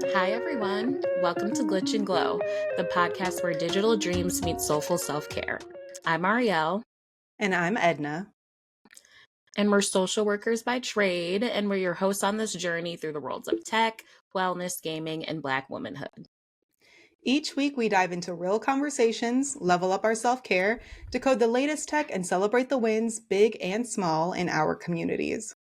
Hi, everyone. Welcome to Glitch and Glow, the podcast where digital dreams meet soulful self-care. I'm Ariel. And I'm Edna. And we're social workers by trade, and we're your hosts on this journey through the worlds of tech, wellness, gaming, and Black womanhood. Each week, we dive into real conversations, level up our self-care, decode the latest tech, and celebrate the wins, big and small, in our communities.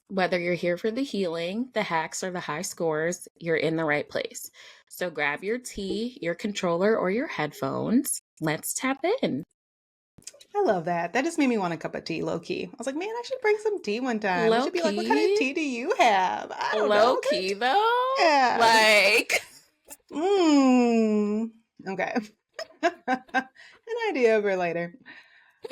Whether you're here for the healing, the hacks, or the high scores, you're in the right place. So grab your tea, your controller, or your headphones. Let's tap in. I love that. That just made me want a cup of tea, low-key. I was like, man, I should bring some tea one time. I should be like, what kind of tea do you have? I don't know. Low-key, though? Yeah. Like... Okay. An idea for later.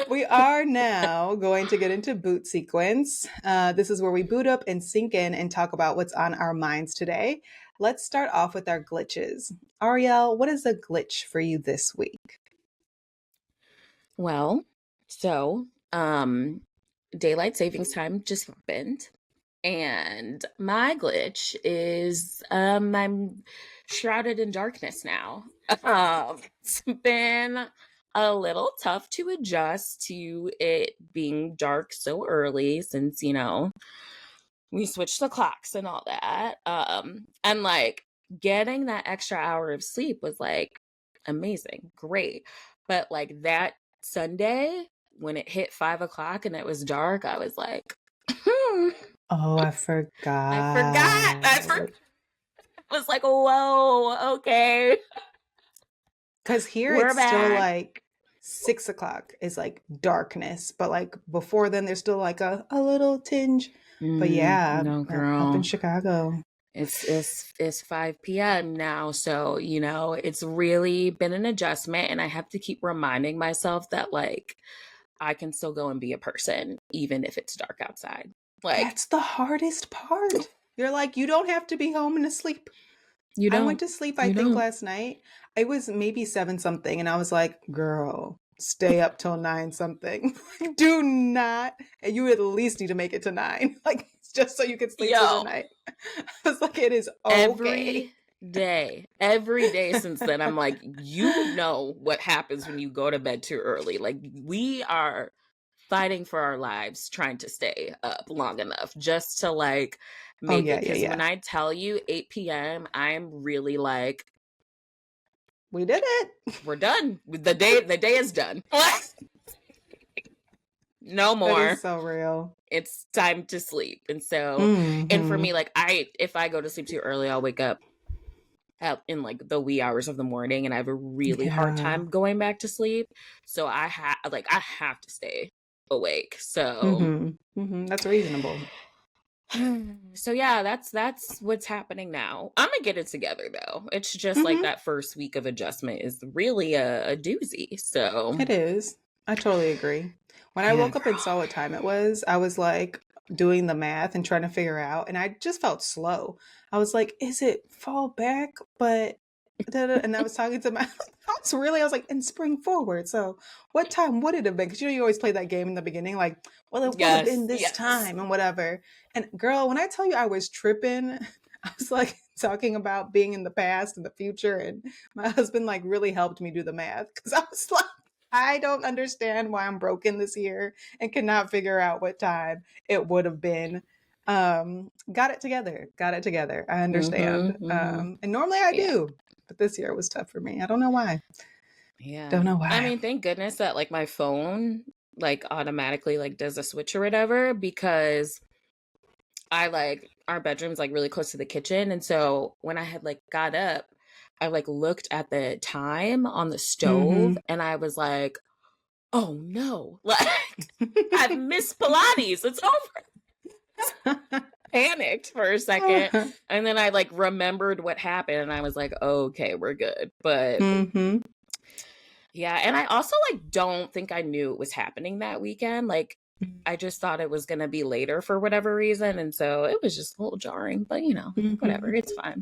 We are now going to get into boot sequence. This is where we boot up and sink in and talk about what's on our minds today. Let's start off with our glitches. Ariel, what is a glitch for you this week? Well, so daylight savings time just happened. And my glitch is I'm shrouded in darkness now. It's been a little tough to adjust to it being dark so early since, we switched the clocks and all that. And like getting that extra hour of sleep was like amazing, great. But like that Sunday when it hit 5 o'clock and it was dark, I was like, Oh, I forgot. I was like, whoa, okay. Because here We're it's back. still like 6 o'clock is like darkness, but like before then there's still like a little tinge. But yeah, no, girl. up in Chicago. It's 5 p.m. now, so it's really been an adjustment, and I have to keep reminding myself that like I can still go and be a person even if it's dark outside. Like that's the hardest part. You're like, you don't have to be home and asleep. You don't. I went to sleep, I think, last night. It was maybe 7 something, and I was like, girl, stay up till 9 something. Do not. And you at least need to make it to 9. Like, just so you can sleep through the night. I was like, it is okay. Every day since then, I'm like, you know what happens when you go to bed too early. Like, we are fighting for our lives trying to stay up long enough just to like make it. Because when I tell you 8 p.m., I'm really like, we did it. We're done. The day is done. No more. That is so real. It's time to sleep. And so, and for me, like if I go to sleep too early, I'll wake up in like the wee hours of the morning, and I have a really hard time going back to sleep. So I have to stay awake. So that's reasonable. So yeah, that's what's happening now. I'm gonna get it together though. It's just like that first week of adjustment is really a doozy. So it is. I totally agree. When I woke up and saw what time it was, I was like doing the math and trying to figure out, and I just felt slow. I was like, is it fall back? But and I was talking to my I was like, in spring forward. So what time would it have been? Because you always play that game in the beginning, like, well, it would have been this time and whatever. And girl, when I tell you I was tripping, I was like talking about being in the past and the future, and my husband like really helped me do the math because I was like, I don't understand why I'm broken this year and cannot figure out what time it would have been. Got it together. I understand. And normally I do, but this year it was tough for me. I don't know why. Yeah. Don't know why. I mean, thank goodness that like my phone like automatically like does a switch or whatever, because I like our bedroom's like really close to the kitchen. And so when I had like got up, I like looked at the time on the stove and I was like, oh no, like I've missed Pilates. It's over. Panicked for a second. And then I like remembered what happened and I was like, okay, we're good. But yeah. And I also like don't think I knew it was happening that weekend. Like I just thought it was going to be later for whatever reason. And so it was just a little jarring, but whatever, it's fine.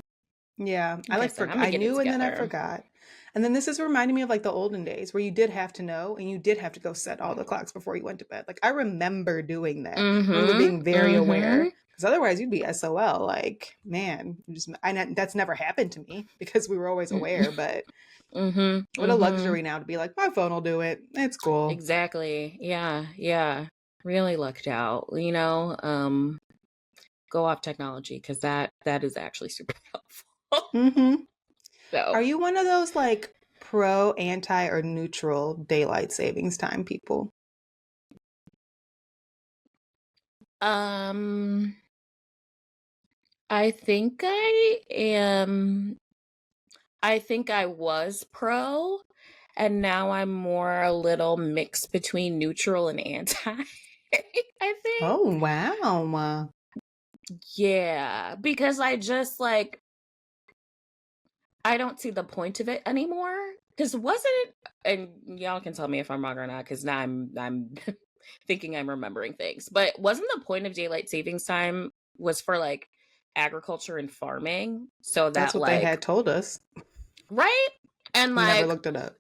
Yeah, I Like I like said, I'm gonna I get it knew and then I together. forgot. And then this is reminding me of like the olden days where you did have to know and you did have to go set all the clocks before you went to bed. Like I remember doing that. I remember Mm-hmm. being very Mm-hmm. aware because otherwise you'd be SOL. Like, man, that's never happened to me because we were always aware. But Mm-hmm. what a Mm-hmm. luxury now to be like, my phone will do it. It's cool. Exactly. Yeah. Yeah. Really lucked out. Go off technology because that is actually super helpful. Hmm. So, Are you one of those like pro, anti, or neutral daylight savings time people? um, I think I am. I think I was pro, and now I'm more a little mix between neutral and anti. I think. Oh, wow. Yeah, because I just like I don't see the point of it anymore. Because wasn't it? And y'all can tell me if I'm wrong or not. Because now I'm thinking I'm remembering things. But wasn't the point of daylight savings time was for like agriculture and farming, so That's that what they like had told us. right and Never like looked it up.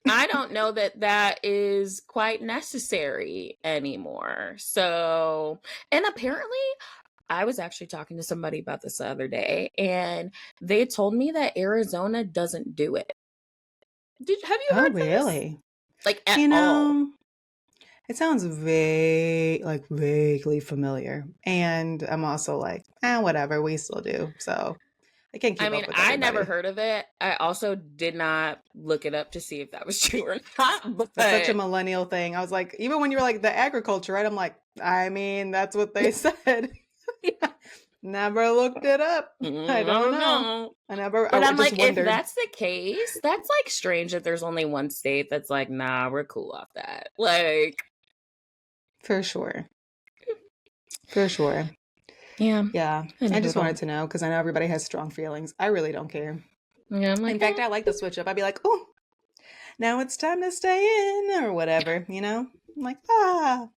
I don't know that that is quite necessary anymore. So, and apparently I was actually talking to somebody about this the other day, and they told me that Arizona doesn't do it. Have you Oh, heard this? really? Like at You all? know, it sounds vaguely familiar. And I'm also like, whatever, we still do. So I can't I keep mean, up with I never everybody. heard of it. I also did not look it up to see if that was true or not. That's such a But millennial thing. I was like, even when you were like the agriculture, right? I'm like, I mean, that's what they said. Yeah. Never looked it up. I I don't don't know. know. But I I'm just like, if wondered. that's the case, that's like strange that there's only one state that's like, nah, we're cool off that. Like, For sure. For sure. yeah, Yeah. I just anywho. wanted to know because I know everybody has strong feelings. I really don't care. Yeah, I'm like, In fact, I like the switch up. I'd be like, oh, now it's time to stay in or whatever, you know? I'm like, oh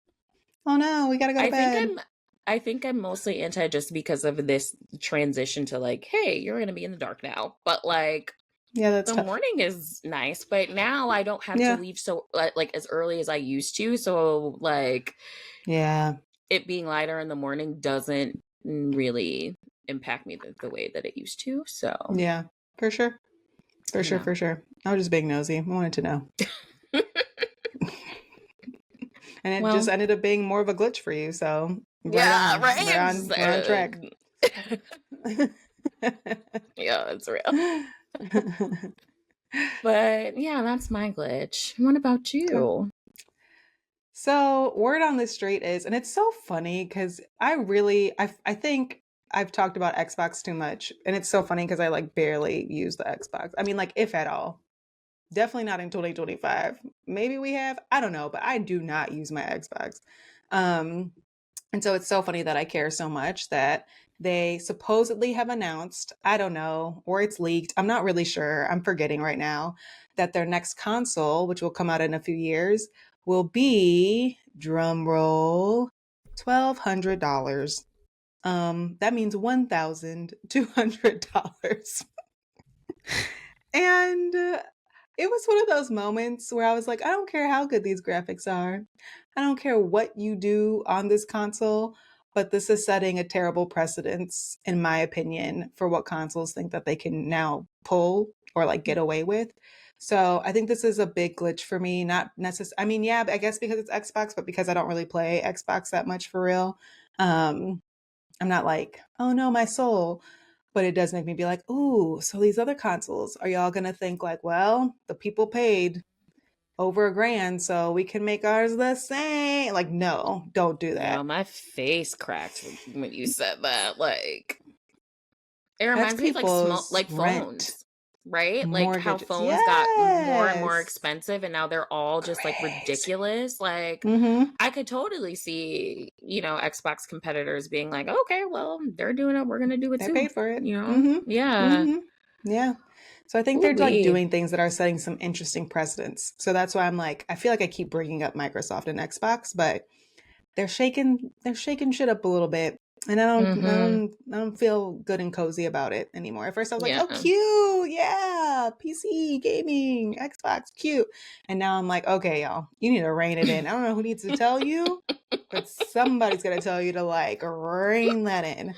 no, we gotta go to I think bed. I'm I think I'm mostly anti just because of this transition to like, hey, you're gonna be in the dark now. But like Yeah, that's the tough. morning is nice, but now I don't have to Yeah. leave so like as early as I used to. So like Yeah. it being lighter in the morning doesn't really impact me the way that it used to. So, Yeah. For sure. For you sure. know. For sure. I was just being nosy. I wanted to know. And it just Well, ended up being more of a glitch for you. So right yeah, on. right. I'm just, We're on track. yeah, it's real. But yeah, that's my glitch. What about Okay. you? So word on the street is, and it's so funny because I think I've talked about Xbox too much, and it's so funny because I like barely use the Xbox. I mean, like if at all. Definitely not in 2025. Maybe we have, I don't know, but I do not use my Xbox. Um, and so it's so funny that I care so much that they supposedly have announced, I don't know, or it's leaked. I'm not really sure. I'm forgetting right now that their next console, which will come out in a few years, will be drum roll $1,200. That means $1,200. And it was one of those moments where I was like, I don't care how good these graphics are. I don't care what you do on this console, but this is setting a terrible precedence, in my opinion, for what consoles think that they can now pull or like get away with. So I think this is a big glitch for me. Not necessarily, I mean, yeah, I guess because it's Xbox, but because I don't really play Xbox that much for real. Um, I'm not like, oh no, my soul. But it does make me be like, ooh, so these other consoles, are y'all gonna think like, well, the people paid over $1,000, so we can make ours the same? Like, no, don't do Yo, that. my face cracked when you said that. Like, it That's reminds me of like small, people's like rent, phones, right? Like how mortgages. phones got more and more Yes. expensive, and now they're all just like Crazy. ridiculous. Like, Mm-hmm. I could totally see, Xbox competitors being like, okay, well, they're doing it, we're gonna do it They too. paid for it. You know? Mm-hmm. Yeah. Mm-hmm. Yeah. So I think Ooh they're like wee. doing things that are setting some interesting precedents. So that's why I'm like, I feel like I keep bringing up Microsoft and Xbox, but they're shaking shit up a little bit. And Mm-hmm. I don't feel good and cozy about it anymore. At first I was like, Yeah. oh, cute. Yeah. PC, gaming, Xbox, cute. And now I'm like, okay, y'all, you need to rein it in. I don't know who needs to tell you, but somebody's going to tell you to like rein that in.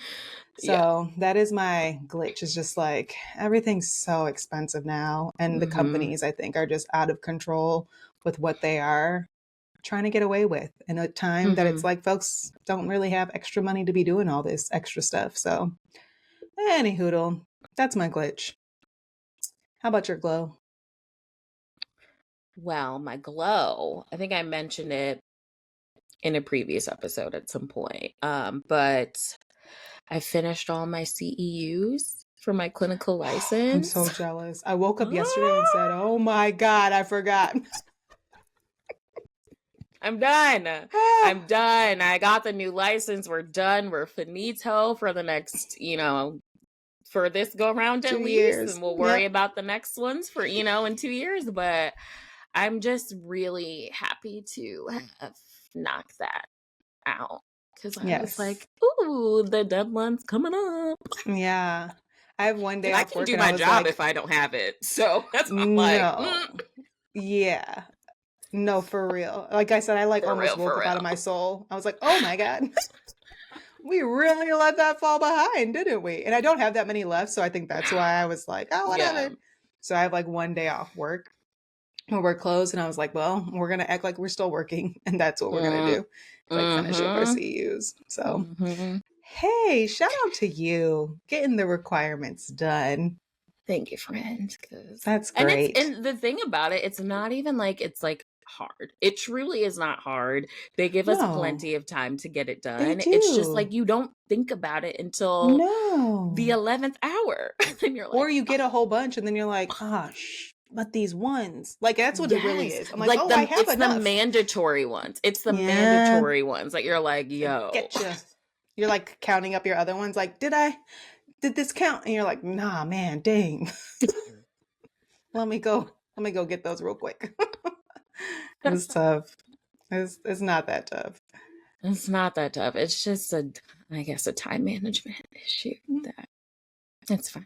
Yeah. So that is my glitch. Is just like everything's so expensive now. And the Mm-hmm. companies, I think, are just out of control with what they are trying to get away with in a time that Mm-hmm. it's like folks don't really have extra money to be doing all this extra stuff. So, any hoodle, that's my glitch. How about your glow? Well, my glow, I think I mentioned it in a previous episode at some point. But I finished all my CEUs for my clinical I'm so license. jealous. I woke up yesterday and said, oh my God, I forgot. I'm done. Ah, I'm done. I got the new license. We're done. We're finito for the next, for this go round two at least. years. And we'll worry Yep. about the next ones for, in 2 years. But I'm just really happy to have knocked that out because I was Yes. like, ooh, the deadline's coming up. Yeah. I have one day And I off can work do and I my was job like, if I don't have it. So that's why I'm like, no. Yeah. No, for real. Like I said, I like for almost real, woke for up out of my real. soul. I was like, oh my God. We really let that fall behind, didn't we? And I don't have that many left, so I think that's why I was like, oh, Yeah. whatever. So I have like one day off work when we're closed, and I was like, well, we're gonna act like we're still working, and that's what we're gonna Mm, do. Like finish up our mm-hmm. CUs. So Mm-hmm. hey, shout out to you getting the requirements done. Thank you, friend. That's And great. the thing about it, it's not even like it's like hard. It truly is not hard. They give us No, plenty of time to get it they done. It's just do. like you don't think about it until the No. 11th hour. And you're Or like, you get a whole bunch, and then you're like, ah, but these ones, like that's what it really yes. is. I'm like, Like oh, I have it's the enough. mandatory ones. It's the Yeah, mandatory ones that you're like, to yo. get you. You're like counting up your other ones. Like, did this count? And you're like, nah, man, dang. Let me go get those real quick. It's tough. It's not that tough. It's not that tough. It's just I guess a time management issue that it's fine.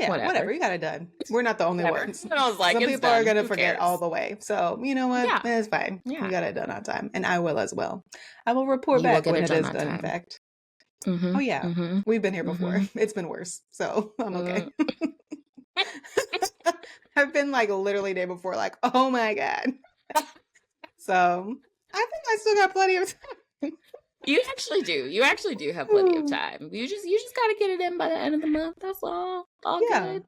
Yeah, whatever. Whatever. You got it done. We're not the only Whatever. ones. And I was like, Some it's people are done. gonna Who forget all cares? the way. So you know what? Yeah. It's fine. You Yeah. got it done on time, and I will as well. I will report You will back get when it it done is on done. In time. fact. Mm-hmm. Oh yeah, Mm-hmm. we've been here before. Mm-hmm. It's been worse, so I'm okay. Mm. I've been like literally day before, like, oh my God. So I think I still got plenty of time. You actually do. You actually do have plenty of time. You just gotta get it in by the end of the month. That's all Yeah. good.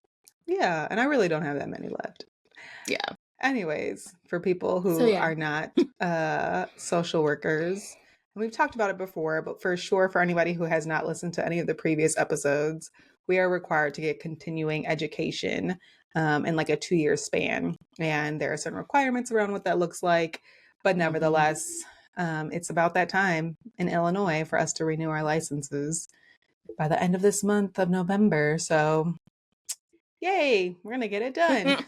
Yeah. And I really don't have that many left. Yeah. Anyways, for people So who yeah. are not social workers, and we've talked about it before, but for sure, for anybody who has not listened to any of the previous episodes, we are required to get continuing education in like a 2 year span. And there are certain requirements around what that looks like. But Mm-hmm. nevertheless, it's about that time in Illinois for us to renew our licenses by the end of this month of November. So, yay, we're going to get it done.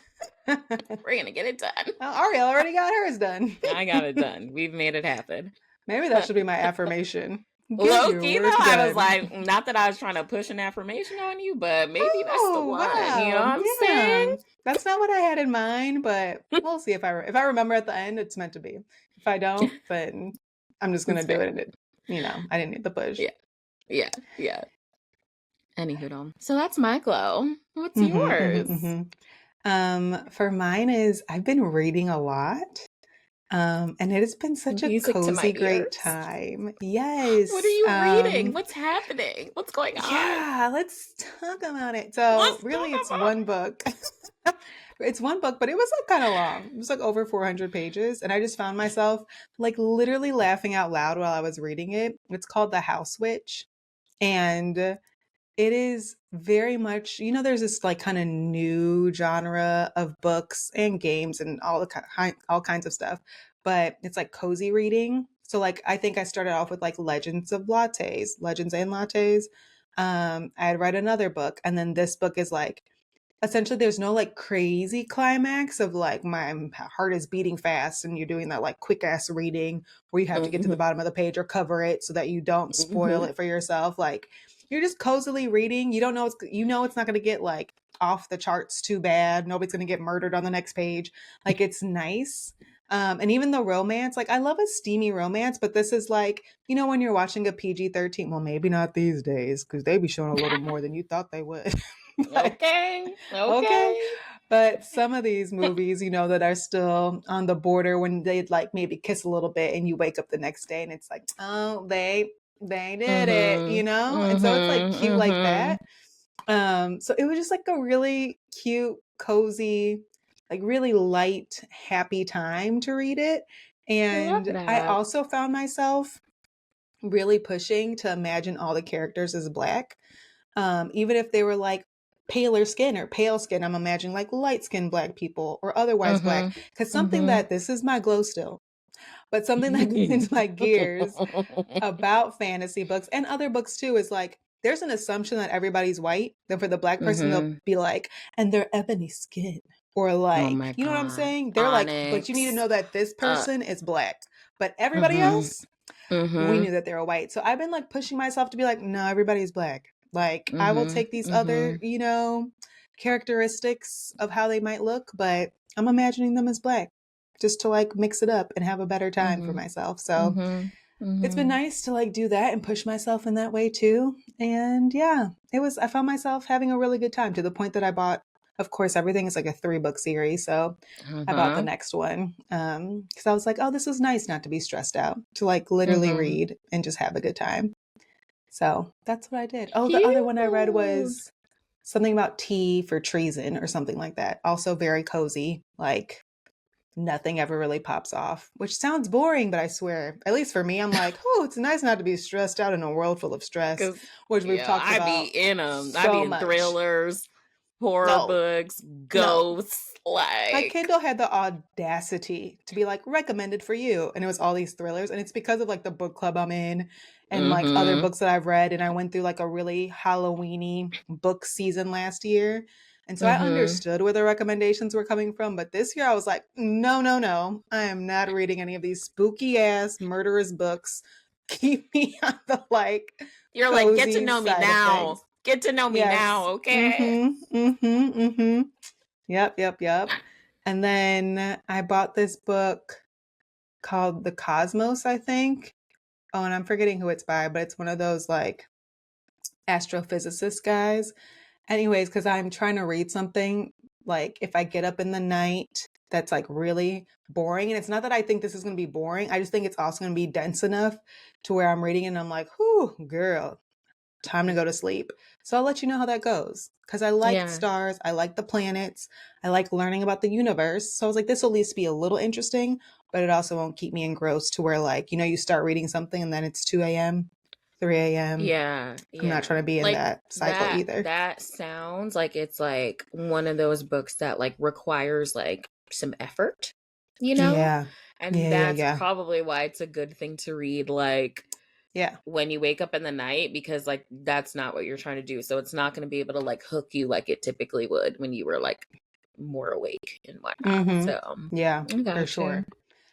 We're gonna get it done. Ariel already got hers done. I got it done. We've made it happen. Maybe that should be my affirmation. Get your Loki, though, work I was done. like, not that I was trying to push an affirmation on you, but maybe that's the Oh, one. You know what wow. I'm saying? Yeah. That's not what I had in mind, but we'll see if I remember at the end, it's meant to be. If I don't, then I'm just going to It's do fair. it. And I didn't need the push. Yeah. Yeah. Yeah. Anywho, so that's my glow. What's Mm-hmm, mm-hmm, yours? mm-hmm. For mine is I've been reading a lot. And it has been such a Music to my cozy, great ears. time. What are Yes. you reading? What's happening? What's going on? Yeah, let's talk about it. So, Let's really, talk it's about one book. It's one book, but it was like kind of long. It was like over 400 pages. And I just found myself like literally laughing out loud while I was reading it. It's called The House Witch. And it is very much, there's this like kind of new genre of books and games and all kinds of stuff, but it's like cozy reading. So like I think I started off with like Legends and Lattes. I had read another book, and then this book is like essentially there's no like crazy climax of like my heart is beating fast and you're doing that like quick ass reading where you have to get to the Mhm. bottom of the page or cover it so that you don't spoil Mhm. it for yourself. Like you're just cozily reading. You don't know it's not going to get like off the charts too bad. Nobody's going to get murdered on the next page. Like it's nice. And even the romance, like I love a steamy romance, but this is like, when you're watching a PG-13, well, maybe not these days because they be showing a little more than you thought they would. But Okay. okay. Okay. But some of these movies, that are still on the border when they'd like maybe kiss a little bit and you wake up the next day and it's like, oh, they did it, Mhm. And so it's like Mhm. cute like Mhm. that. So it was just like a really cute, cozy, like really light, happy time to read it. I love And I that. also found myself really pushing to imagine all the characters as black. Even if they were like paler skin or pale skin, I'm imagining like light skinned black people or otherwise black. Mhm. Because something Mhm. that this is my glow still, but something that grinds my gears about fantasy books and other books too is like there's an assumption that everybody's white. Then for the black person, they'll Mhm. be like, and they're ebony skin. Or Oh like, my you know what I'm god. saying? They're like, but you need to Onyx. know that this Uh person is black. But everybody mhm. else, we Mhm. knew that they were white. So I've been like pushing myself to be like, no, everybody's black. Like I will Mhm. take these other, Mhm. characteristics of how they might look, but I'm imagining them as black just to like mix it up and have a better time for Mhm. myself. So Mhm. it's been Mhm. nice to like do that and push myself in that way too. And yeah, I found myself having a really good time to the point that I bought, of course, everything is like a 3-book series. So I bought the Uh-huh. next one. Cause I was like, oh, this is nice not to be stressed out, to like literally Mhm. read and just have a good time. So that's what I did. Oh, the other one I read Cute. was something about tea for treason or something like that. Also very cozy, like nothing ever really pops off, which sounds boring, but I swear, at least for me, I'm like, oh, it's nice not to be stressed out in a world full of stress, Cause which we've yeah, talked I be about in them. I be so in much. thrillers, horror No, books, no. ghosts, My like Kindle had the audacity to be like recommended for you. And it was all these thrillers. And it's because of like the book club I'm in and like other mhm. books that I've read. And I went through like a really Halloweeny book season last year. And so I Mhm. understood where the recommendations were coming from. But this year I was like, no, no, no. I am not reading any of these spooky ass murderous books. Keep me on the like You're like, get to cozy know me side of now. things. Get to know me now, Yes. okay? Mm-hmm. Mm-hmm. Mm-hmm. Yep, yep, yep. And then I bought this book called The Cosmos, I think. Oh, and I'm forgetting who it's by, but it's one of those like astrophysicist guys. Anyways, because I'm trying to read something like if I get up in the night that's like really boring. And it's not that I think this is going to be boring. I just think it's also going to be dense enough to where I'm reading and I'm like, whew, girl, time to go to sleep. So I'll let you know how that goes. Because I like Yeah. stars, I like the planets, I like learning about the universe. So I was like, this will at least be a little interesting, but it also won't keep me engrossed to where, like, you start reading something and then it's 2 a.m., 3 a.m. Yeah, I'm not trying yeah. to be in Like that cycle that either. that sounds like it's like one of those books that like requires like some effort, you know? Yeah. And Yeah, yeah, that's yeah. probably why it's a good thing to read like Yeah. when you wake up in the night because like that's not what you're trying to do. So it's not going to be able to like hook you like it typically would when you were like more awake and whatnot. Mm-hmm. So Yeah, I for got you. sure.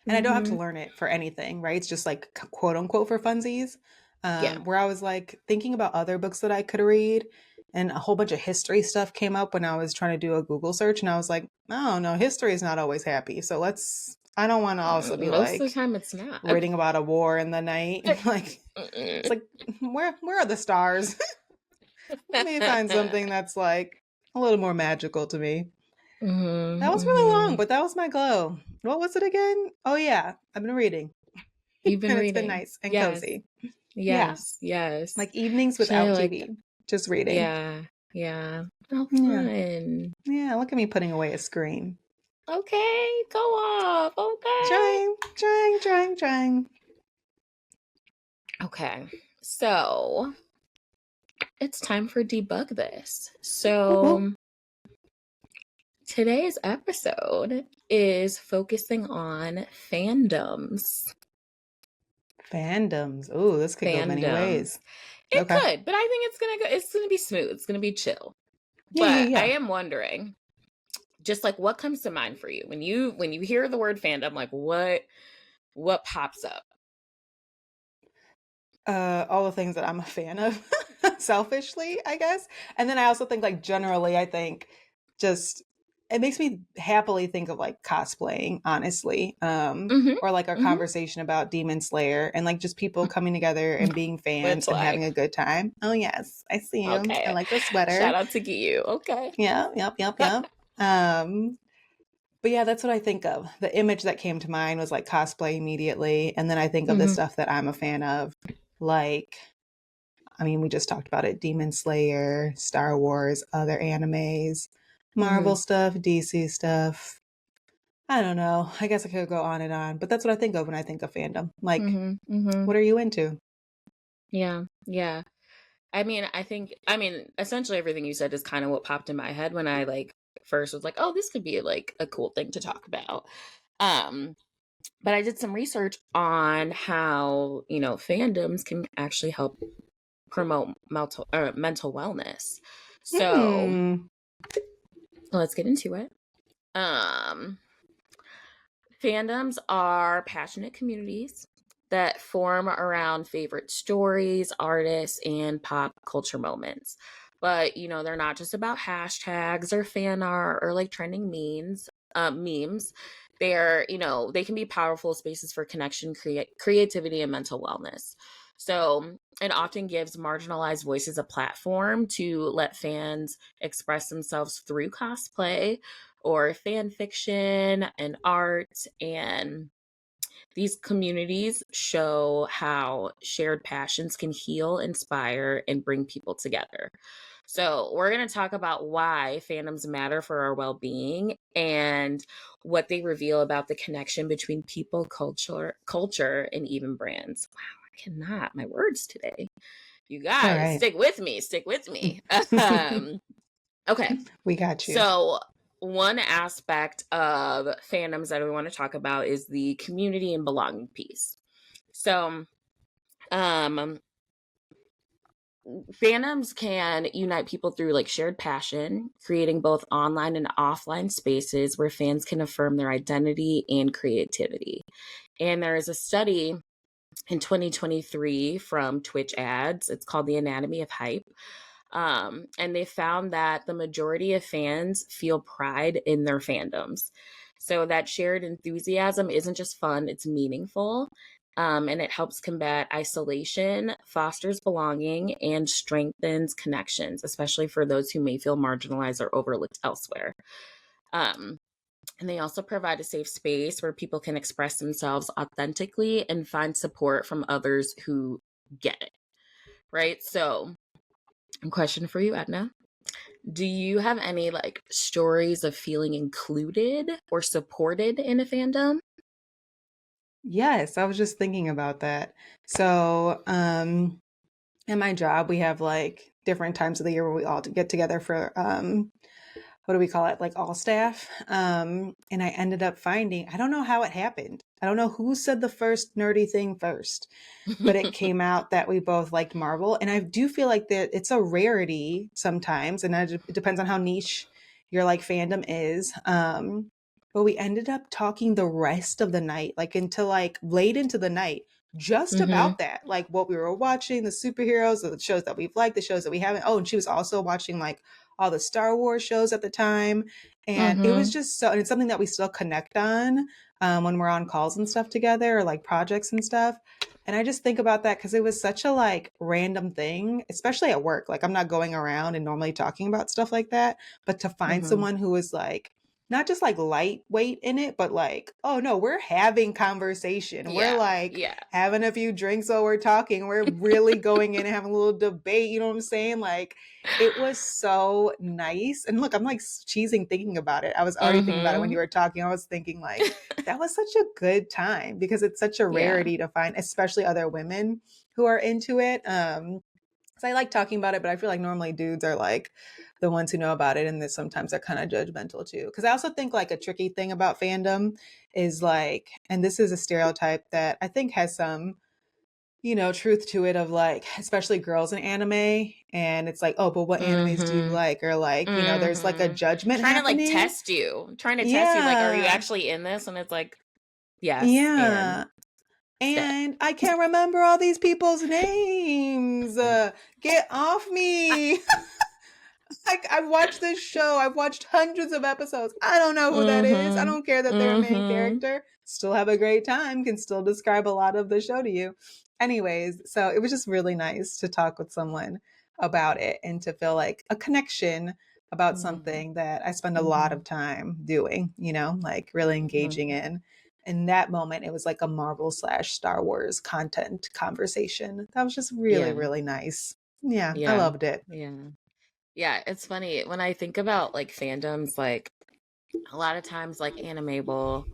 And I don't have to Mhm. learn it for anything, right? It's just like quote unquote for funsies. Yeah. Where I was like thinking about other books that I could read, and a whole bunch of history stuff came up when I was trying to do a Google search, and I was like, oh no, history is not always happy. So I don't want to also be Most of the like time it's not. reading about a war in the night. Like it's like where are the stars? Let me find something that's like a little more magical to me. That Mhm. was really long, Mhm. but that was my glow. What was it again? Oh yeah, I've been reading. You've been And it's been reading. nice and Yes. cozy. Yeah, Yes. Yes. like evenings Should I without like TV, just reading. yeah. Yeah. Oh Yeah, fun. yeah. Look at me putting away a screen. Okay, go off. Okay. Trying, trying, trying, trying. Okay. So it's time for debug this. Whoop, whoop. So today's episode is focusing on fandoms. Fandoms. Ooh, this could go many Fandoms. ways. It Okay. could, but I think it's gonna be smooth. It's gonna be chill. Yeah, yeah, But I yeah. am wondering, just like what comes to mind for you when you hear the word fandom, like what pops up? All the things that I'm a fan of, selfishly, I guess. And then I also think, like, generally, I think just it makes me happily think of like cosplaying, honestly, Mhm. or like our Mhm. conversation about Demon Slayer and like just people coming together and being It's fans and having like, a good time. Oh yes, I see you. I okay. like the Shout sweater. out to you. Okay. Yeah, yep, yep, yep. Um, but yeah, that's what I think of. The image that came to mind was like cosplay immediately, and then I think of the Mhm. stuff that I'm a fan of, like I mean, we just talked about it, Demon Slayer, Star Wars, other animes, Marvel Mhm. stuff, DC stuff. I don't know. I guess I could go on and on, but that's what I think of when I think of fandom. Like, Mhm. Mhm. what are you into? Yeah. Yeah. I mean, essentially everything you said is kind of what popped in my head when I like first was like, oh, this could be like a cool thing to talk about. Um, but I did some research on how, fandoms can actually help promote mental wellness. So Hmm. let's get into it. Um, Fandoms are passionate communities that form around favorite stories, artists, and pop culture moments. But, they're not just about hashtags or fan art or like trending memes. They can be powerful spaces for connection, creativity, and mental wellness. So it often gives marginalized voices a platform to let fans express themselves through cosplay or fan fiction and art. And these communities show how shared passions can heal, inspire, and bring people together. So, we're going to talk about why fandoms matter for our well being and what they reveal about the connection between people, culture, and even brands. Wow, I cannot, my words today. You It's all guys, right. stick with me, stick with me. um, okay, We got you. so, one aspect of fandoms that we want to talk about is the community and belonging piece. So, um, fandoms can unite people through like shared passion, creating both online and offline spaces where fans can affirm their identity and creativity. And there is a study in 2023 from Twitch ads. It's called The Anatomy of Hype. And they found that the majority of fans feel pride in their fandoms. So that shared enthusiasm isn't just fun, it's meaningful. And it helps combat isolation, fosters belonging, and strengthens connections, especially for those who may feel marginalized or overlooked elsewhere. Um, and they also provide a safe space where people can express themselves authentically and find support from others who get it. Right. So, question for you, Edna. Do you have any like stories of feeling included or supported in a fandom? Yes, I was just thinking about that. So, in my job, we have like different times of the year where we all get together for what do we call it? Like all staff. And I ended up finding, I don't know how it happened. I don't know who said the first nerdy thing first, but it came out that we both liked Marvel. And I do feel like that it's a rarity sometimes. And it depends on how niche your like fandom is. But we ended up talking the rest of the night, like until like late into the night, just Mm-hmm. about that, like what we were watching, the superheroes, the shows that we've liked, the shows that we haven't. Oh, and she was also watching like all the Star Wars shows at the time. And it was Mm-hmm. just so, and it's something that we still connect on when we're on calls and stuff together or like projects and stuff. And I just think about that because it was such a like random thing, especially at work. Like I'm not going around and normally talking about stuff like that, but to find Mm-hmm. someone who was like, not just like lightweight in it, but like, oh no, we're having conversation. We're Yeah. like Yeah. having a few drinks while we're talking. We're really going in and having a little debate. You know what I'm saying? Like, it was so nice. And look, I'm like cheesing thinking about it. I was already thinking about it when Mm-hmm. you were talking. I was thinking like that was such a good time because it's such a Yeah. rarity to find, especially other women who are into it. So I like talking about it, but I feel like normally dudes are like the ones who know about it, and that sometimes they're kind of judgmental too. Because I also think like a tricky thing about fandom is like, and this is a stereotype that I think has some truth to it of like, especially girls in anime. And it's like, oh, but what animes do you Mm-hmm. like? Or like, there's like a Mm-hmm. judgment Trying to like happening. test you. Trying to test you, like, are you Yeah. actually in this? And it's like, yes, and Yeah. step. And I can't remember all these people's names. Get off me. Like, I've watched this show. I've watched hundreds of episodes. I don't know who that is. I Mm-hmm. don't care that they're a main Mm-hmm. character. Still have a great time. Can still describe a lot of the show to you. Anyways, so it was just really nice to talk with someone about it and to feel like a connection about Mm-hmm. something that I spend a lot Mm-hmm. of time doing, like really engaging Mm-hmm. in. In that moment, it was like a Marvel slash Star Wars content conversation. That was just really, Yeah. really nice. Yeah, I Yeah. loved it. Yeah. Yeah. It's funny when I think about like fandoms, like a lot of times like anime will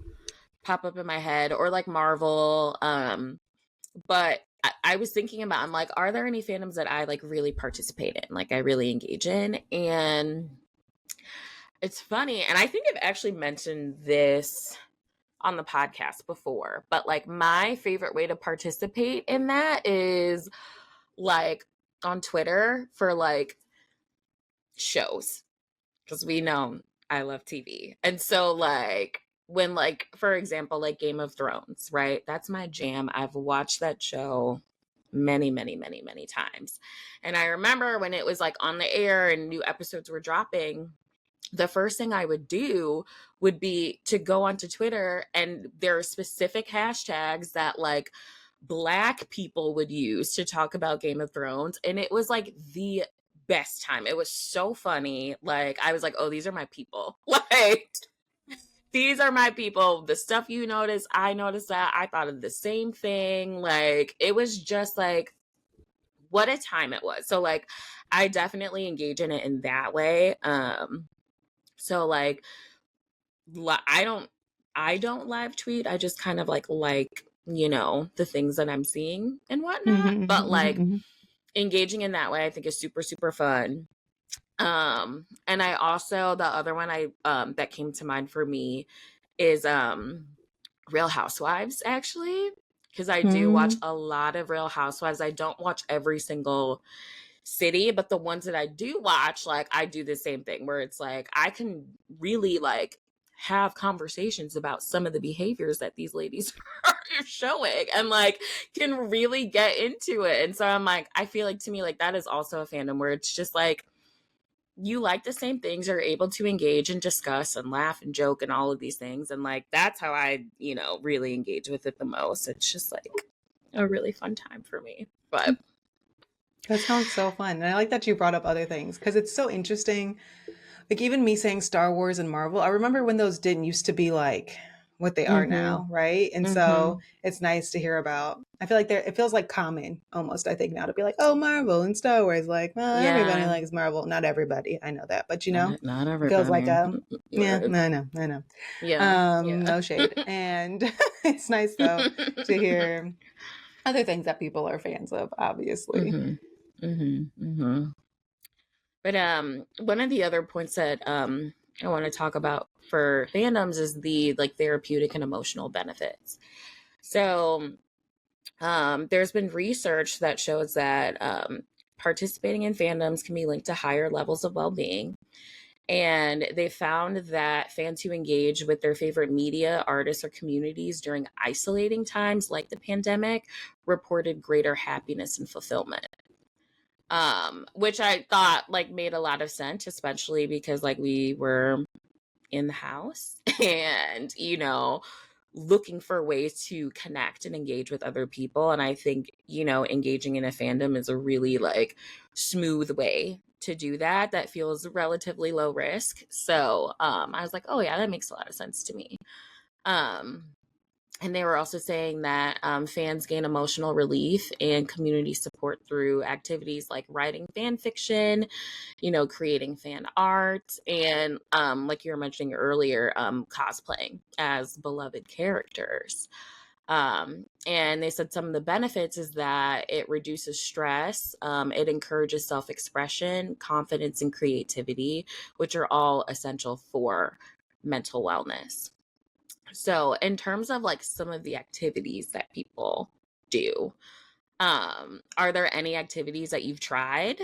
pop up in my head or like Marvel. But I was thinking about, I'm like, are there any fandoms that I like really participate in? Like I really engage in? And it's funny. And I think I've actually mentioned this on the podcast before, but like my favorite way to participate in that is like on Twitter for like shows, because we know I love TV. And so like when like for example like Game of Thrones, right? That's my jam. I've watched that show many, many, many, many times. And I remember when it was like on the air and new episodes were dropping, the first thing I would do would be to go onto Twitter, and there are specific hashtags that like Black people would use to talk about Game of Thrones. And it was like the best time. It was so funny. Like, I was like, oh, these are my people. Like, these are my people. The stuff you notice, I noticed that. I thought of the same thing. Like, it was just like, what a time it was. So, like, I definitely engage in it in that way. So like I don't live tweet. I just kind of like the things that I'm seeing and whatnot. Mhm, But mhm, like mhm, engaging in that way I think is super, super fun. And I also, the other one I that came to mind for me is Real Housewives, actually, because I do watch mhm. a lot of Real Housewives. I don't watch every single city, but the ones that I do watch, like I do the same thing where it's like I can really like have conversations about some of the behaviors that these ladies are showing and like can really get into it. And so I'm like, I feel like to me like that is also a fandom where it's just like you like the same things, you're able to engage and discuss and laugh and joke and all of these things, and like that's how I really engage with it the most. It's just like a really fun time for me. But That sounds so fun. And I like that you brought up other things because it's so interesting. Like even me saying Star Wars and Marvel, I remember when those didn't used to be like what they are mhm. now, right? And so Mhm. it's nice to hear about. I feel like it feels like common almost, I think now to be like, oh, Marvel and Star Wars. Like, well, everybody Yeah. likes Marvel. Not everybody. I know that. But Not it feels like everybody. yeah, Right. I know. Yeah. Yeah. No shade. And it's nice though to hear other things that people are fans of, obviously. Mhm. Mhm. Mhm. But one of the other points that I want to talk about for fandoms is the like therapeutic and emotional benefits. So there's been research that shows that participating in fandoms can be linked to higher levels of well-being. And they found that fans who engage with their favorite media, artists, or communities during isolating times like the pandemic reported greater happiness and fulfillment. Which I thought like made a lot of sense, especially because like we were in the house and, looking for ways to connect and engage with other people. And I think, engaging in a fandom is a really like smooth way to do that that feels relatively low risk. So I was like, oh yeah, that makes a lot of sense to me. Um and they were also saying that fans gain emotional relief and community support through activities like writing fan fiction, creating fan art, and like you were mentioning earlier, cosplaying as beloved characters. And they said some of the benefits is that it reduces stress, it encourages self expression, confidence, and creativity, which are all essential for mental wellness. So, in terms of like some of the activities that people do, Are there any activities that you've tried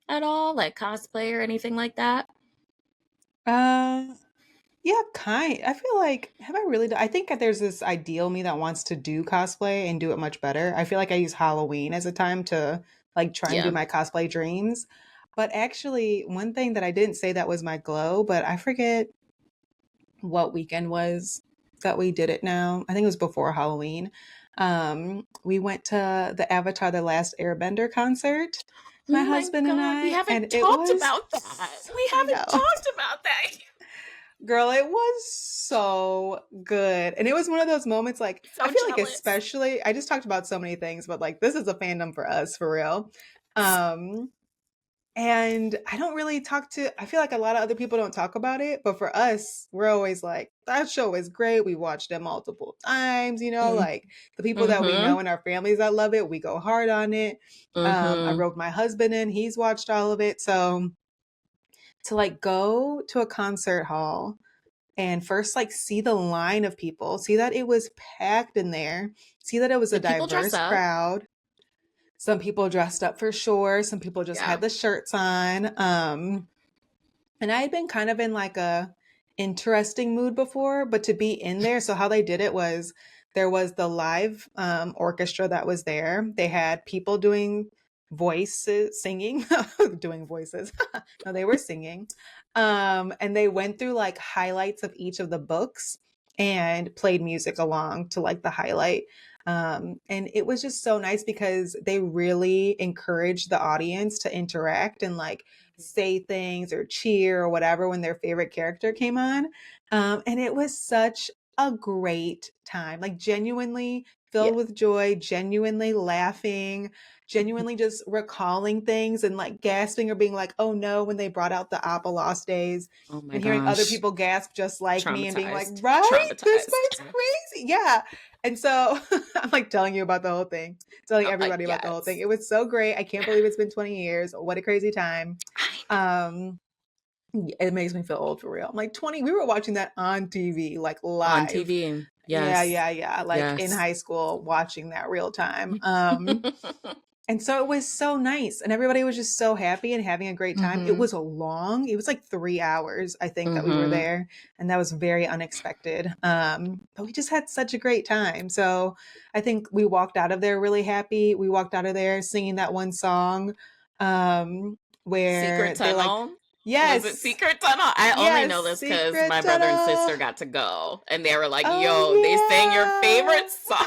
at all, like cosplay or anything like that? Uh, yeah, I feel like have I really I think that there's this ideal me that wants to do cosplay and do it much better. I feel like I use Halloween as a time to like try and do Yeah. my cosplay dreams. But actually, one thing that I didn't say that was my glow, but I forget what weekend was that we did it now. I think it was before Halloween. We went to the Avatar The Last Airbender concert, my Oh my husband and God, we I, haven't and it talked was about that. We I haven't know. talked about that. Girl, it was so good. And it was one of those moments like I So feel like jealous. especially I just talked about so many things, but like this is a fandom for us for real. Um and I don't really talk to I feel like a lot of other people don't talk about it, but for us, we're always like that show is great. We watched it multiple times, Mm, like the people that we know mm-hmm. in our families that love it, we go hard on it. I Mm-hmm. wrote my husband in, he's watched all of it. So to like go to a concert hall and first like see the line of people, see that it was packed in there, see that it was a Did people dress diverse up? crowd. Some people dressed up for sure, some people just Yeah. had the shirts on. And I had been kind of in like a interesting mood before, but to be in there, so how they did it was there was the live orchestra that was there. They had people doing voices, singing, doing voices. No, they were singing. And they went through like highlights of each of the books and played music along to like the highlight. And it was just so nice because they really encouraged the audience to interact and like say things or cheer or whatever when their favorite character came on. And it was such a great time, like genuinely Yeah. filled with joy, genuinely laughing, genuinely just recalling things and like gasping or being like, oh no, when they brought out the Appa Lost days Oh my and hearing other gosh. people gasp just like me and being like, Traumatized. right, this Traumatized. part's crazy. Yeah. And so I'm like telling you about the whole thing, telling everybody about the whole thing. Yes. It was so great. I can't believe it's been 20 years. What a crazy time. I Um, it makes me feel old for real. I'm like 20, we were watching that on TV, like on live. TV. Yeah, Yes. yeah, yeah. Like in Yes. high school, watching that real time. And so it was so nice. And everybody was just so happy and having a great time. It Mm-hmm. was it was like 3 hours, I think, that we were Mm-hmm. there. And that was very unexpected. But we just had such a great time. So I think we walked out of there really happy. We walked out of there singing that one song Secret where they like, Tunnel. Was it yes, Secret Tunnel? I only yes, know this because secret my brother and tunnel. sister got to go, and they were like, Oh, "Yo, they sang your yeah. favorite song."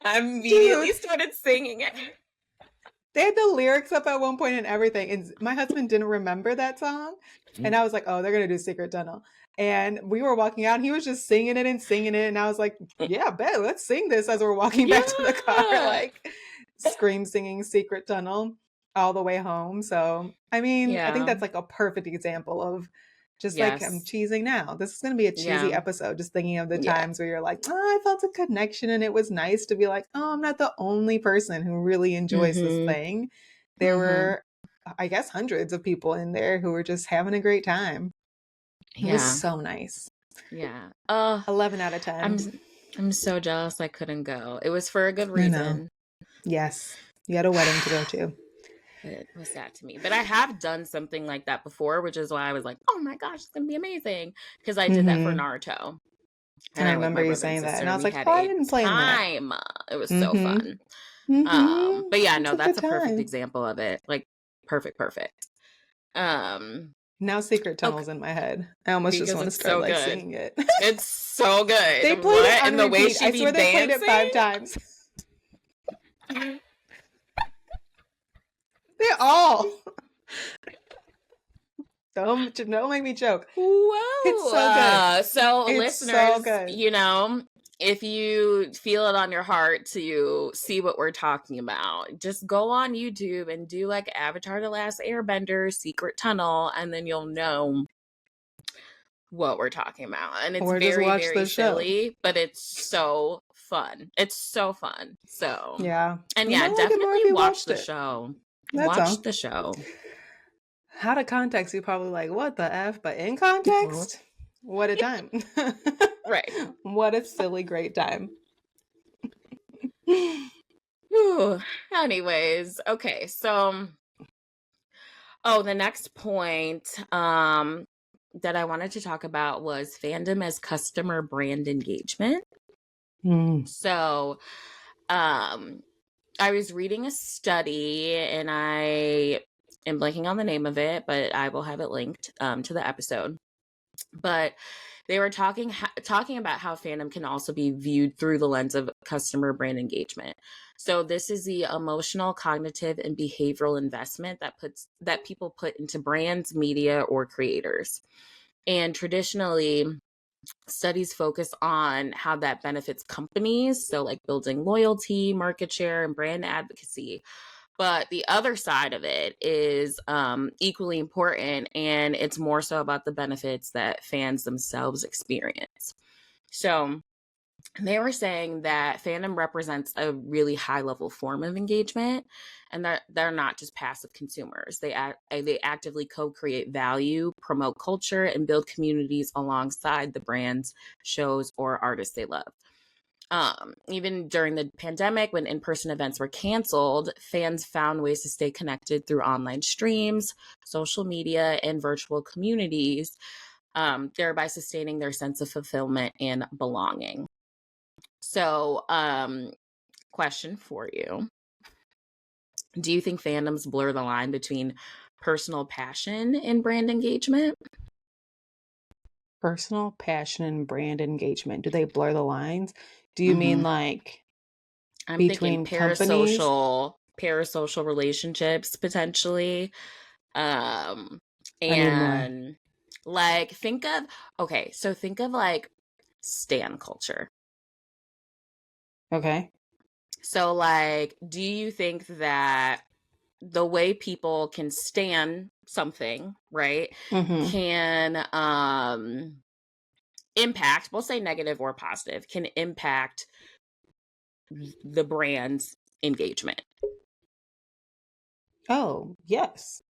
I immediately Dude, started singing it. they had the lyrics up at one point and everything. And my husband didn't remember that song. And I was like, oh, they're going to do Secret Tunnel. And we were walking out and he was just singing it and singing it. And I was like, yeah, bet, let's sing this as we're walking back to the car, Yeah. like scream singing Secret Tunnel all the way home. So, I mean, I think Yeah. that's like a perfect example of just like I'm Yes. cheesing now. This is going to be a cheesy Yeah. episode, just thinking of the Yeah. times where you're like, oh, I felt a connection and it was nice to be like, oh, I'm not the only person who really enjoys this Mm-hmm. thing. There Mm-hmm. were, I guess, hundreds of people in there who were just having a great time. It was Yeah. so nice. Yeah. 11 out of I'm 10. I'm so jealous I couldn't go. It was for a good I know. reason. Yes. You had a wedding to go to. It was sad to me. But I have done something like that before, which is why I was like, oh my gosh, it's gonna be amazing. Because I did that for Hmm. Naruto. And I I with remember my you brother and saying that. sister, And I and was we like, had oh, I a didn't play in that. time. It was so Hmm. fun. Hmm. But yeah, It's no, a good that's a perfect time. example of it. Like perfect, perfect. Um, Now Secret okay, Tunnel's in my head. I almost just because want to it's start so like good. singing it. It's so good. They played it What? on And the way repeat. she I be swear they played it dancing? 5 times. They all. Don't make me joke. It's Whoa. so good. So, It's so listeners, good. if you feel it on your heart to see what we're talking about, just go on YouTube and do like Avatar The Last Airbender, Secret Tunnel, and then you'll know what we're talking about. And it's Or just very, watch very the show. silly, but it's so fun. It's so fun. So, Yeah. and You yeah, might like it more if definitely you watch watched the it. show. That's Watch all. the show. Out of context, you're probably like, what the F? But in context, what a time. Right. What a silly, great time. Whew. Anyways, okay. So, the next point that I wanted to talk about was fandom as customer brand engagement. Mm. So, um, I was reading a study, and I am blanking on the name of it, but I will have it linked to the episode. But they were talking about how fandom can also be viewed through the lens of customer brand engagement. So this is the emotional, cognitive, and behavioral investment that people put into brands, media, or creators. And traditionally, studies focus on how that benefits companies, so like building loyalty, market share, and brand advocacy. But the other side of it is equally important, and it's more so about the benefits that fans themselves experience. So they were saying that fandom represents a really high level form of engagement, and that they're not just passive consumers. They actively co-create value, promote culture, and build communities alongside the brands, shows, or artists they love. Even during the pandemic, when in-person events were canceled, fans found ways to stay connected through online streams, social media, and virtual communities, thereby sustaining their sense of fulfillment and belonging. So, question for you. Do you think fandoms blur the line between personal passion and brand engagement? Personal passion and brand engagement. Do they blur the lines? Do you mean Mm-hmm. like I'm thinking between companies? parasocial relationships potentially. Um, I need more. and like think of like stan culture. Okay. So like, do you think that the way people can stan something, right, Mm-hmm. can impact, we'll say negative or positive, can impact the brand's engagement? Oh, yes.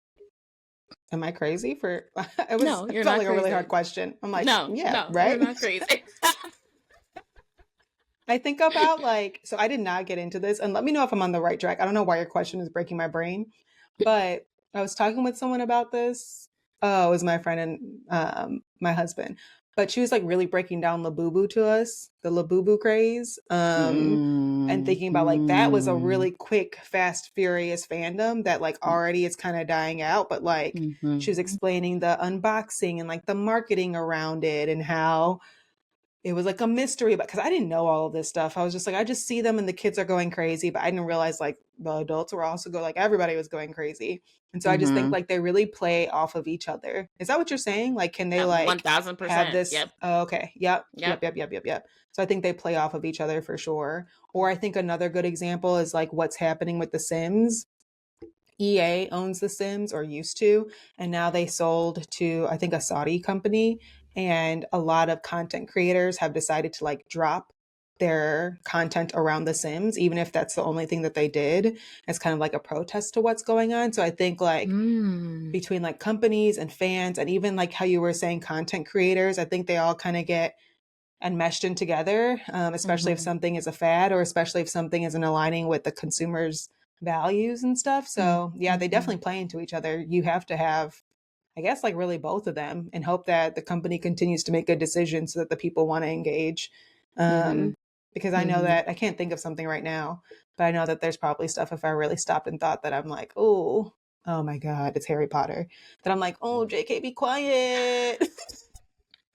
Am I crazy for No, it you're felt not like a really crazy. hard question. I'm like, No, yeah, no, you're right? not crazy. I think about like, so I did not get into this, and let me know if I'm on the right track. I don't know why your question is breaking my brain, but I was talking with someone about this. Oh, it was my friend and my husband. But she was like really breaking down Labubu to us, the Labubu craze. And thinking about like that was a Mm-hmm. really quick, fast, furious fandom that like already is kind of dying out. But like she was Mm-hmm. explaining the unboxing and like the marketing around it and how it was like a mystery, but because I didn't know all of this stuff, I was just like, I just see them and the kids are going crazy, but I didn't realize like the adults were also go like everybody was going crazy, and so I just think Mm-hmm. like they really play off of each other. Is that what you're saying? Like, can they One like thousand have percent. this? Yep. Oh, okay, yep, yep, Yep. yep, yep, yep, yep. So I think they play off of each other for sure. Or I think another good example is like what's happening with The Sims. EA owns The Sims or used to, and now they sold to I think a Saudi company, and a lot of content creators have decided to like drop their content around The Sims even if that's the only thing that they did as kind of like a protest to what's going on. So I think like Mm. between like companies and fans and even like how you were saying content creators, I think they all kind of get enmeshed in together, especially if Mm-hmm. something is a fad or especially if something isn't aligning with the consumer's values and stuff. So, yeah, they Mm-hmm. definitely play into each other. You have to have, I guess, like really both of them and hope that the company continues to make good decisions so that the people want to engage. Mm-hmm. Um, because I know Mm-hmm. that I can't think of something right now, but I know that there's probably stuff if I really stopped and thought that I'm like, oh my God, it's Harry Potter. That I'm like, oh, JK, be quiet.